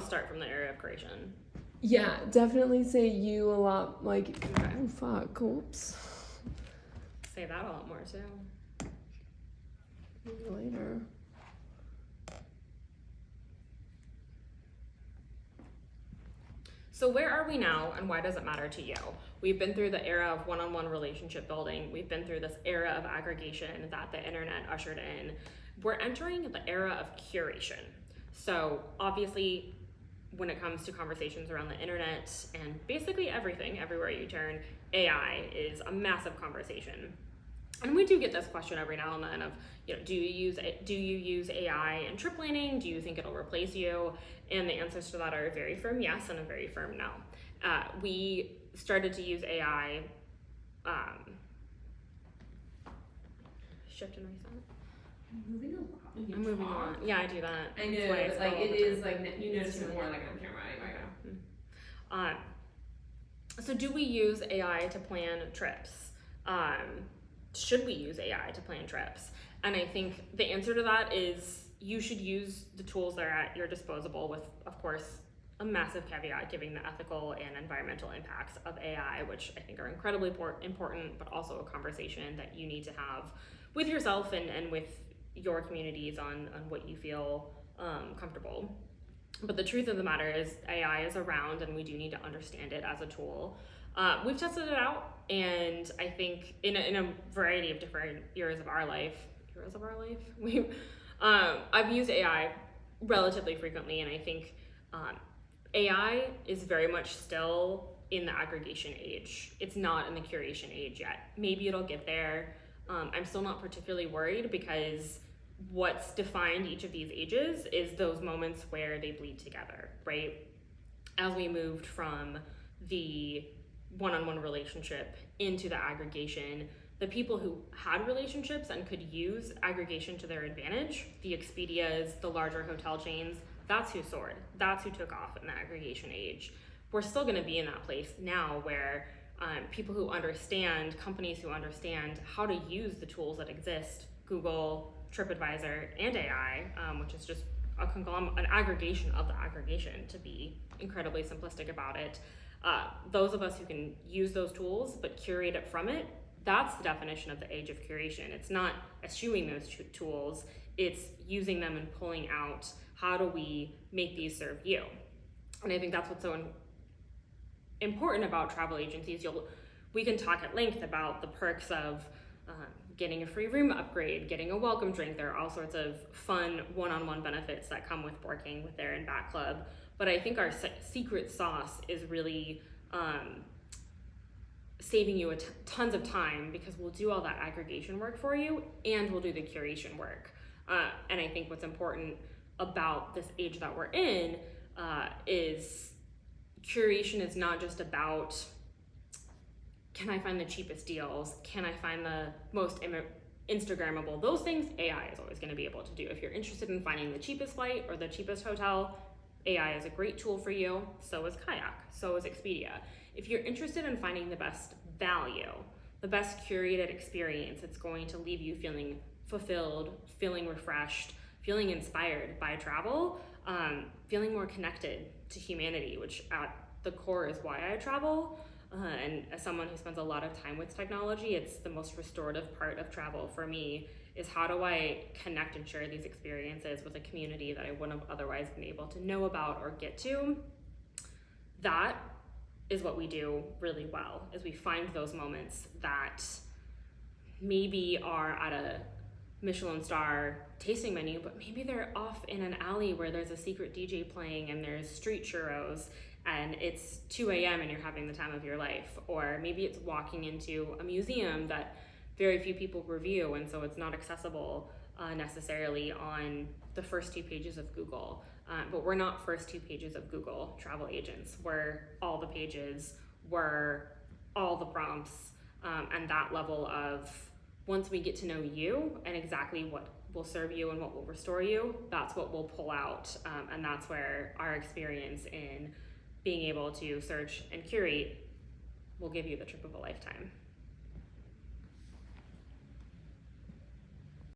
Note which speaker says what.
Speaker 1: start from the area of creation.
Speaker 2: Yeah, definitely say you a lot. Like,
Speaker 1: Okay.
Speaker 2: oh fuck, oops.
Speaker 1: Say that a lot more too.
Speaker 2: Maybe later.
Speaker 1: So where are we now, and why does it matter to you? We've been through the era of one-on-one relationship building. We've been through this era of aggregation that the internet ushered in. We're entering the era of curation. So obviously, when it comes to conversations around the internet and basically everything, everywhere you turn, AI is a massive conversation. And we do get this question every now and then of, do you use AI in trip planning? Do you think it'll replace you? And the answers to that are a very firm yes and a very firm no. We started to use AI. Shift and reset.
Speaker 3: I'm moving a lot.
Speaker 1: I'm moving on. Yeah, I do that.
Speaker 3: I know, but like it is like you notice it more like on camera.
Speaker 1: Okay. So do we use AI to plan trips? Should we use AI to plan trips? And I think the answer to that is you should use the tools that are at your disposal with, of course, a massive caveat giving the ethical and environmental impacts of AI, which I think are incredibly important, but also a conversation that you need to have with yourself and with your communities on what you feel comfortable. But the truth of the matter is AI is around and we do need to understand it as a tool. We've tested it out, and I think in a variety of different eras of our life, I've used AI relatively frequently, and I think AI is very much still in the aggregation age. It's not in the curation age yet. Maybe it'll get there. I'm still not particularly worried because what's defined each of these ages is those moments where they bleed together, right? As we moved from the one-on-one relationship into the aggregation, the people who had relationships and could use aggregation to their advantage, the Expedias, the larger hotel chains, that's who soared. That's who took off in the aggregation age. We're still going to be in that place now where people who understand, companies who understand how to use the tools that exist, Google, TripAdvisor, and AI, which is just an aggregation of the aggregation, to be incredibly simplistic about it. Those of us who can use those tools but curate it from it, that's the definition of the age of curation. It's not eschewing those tools, it's using them and pulling out how do we make these serve you. And I think that's what's so important about travel agencies. We can talk at length about the perks of getting a free room upgrade, getting a welcome drink. There are all sorts of fun one-on-one benefits that come with working with There and Back Club. But I think our secret sauce is really saving you tons of time, because we'll do all that aggregation work for you and we'll do the curation work. And I think what's important about this age that we're in is curation is not just about, can I find the cheapest deals? Can I find the most Instagrammable? Those things AI is always going to be able to do. If you're interested in finding the cheapest flight or the cheapest hotel, AI is a great tool for you. So is Kayak, so is Expedia. If you're interested in finding the best value, the best curated experience, it's going to leave you feeling fulfilled, feeling refreshed, feeling inspired by travel, feeling more connected to humanity, which at the core is why I travel. And as someone who spends a lot of time with technology, it's the most restorative part of travel for me, is how do I connect and share these experiences with a community that I wouldn't have otherwise been able to know about or get to. That is what we do really well, is we find those moments that maybe are at a Michelin star tasting menu, but maybe they're off in an alley where there's a secret DJ playing and there's street churros and it's 2 a.m. and you're having the time of your life. Or maybe it's walking into a museum that very few people review, and so it's not accessible necessarily on the first 2 pages of Google. But we're not first 2 pages of Google travel agents. We're all the pages, we're all the prompts, and that level of, once we get to know you and exactly what will serve you and what will restore you, that's what we'll pull out. And that's where our experience in being able to search and curate will give you the trip of a lifetime.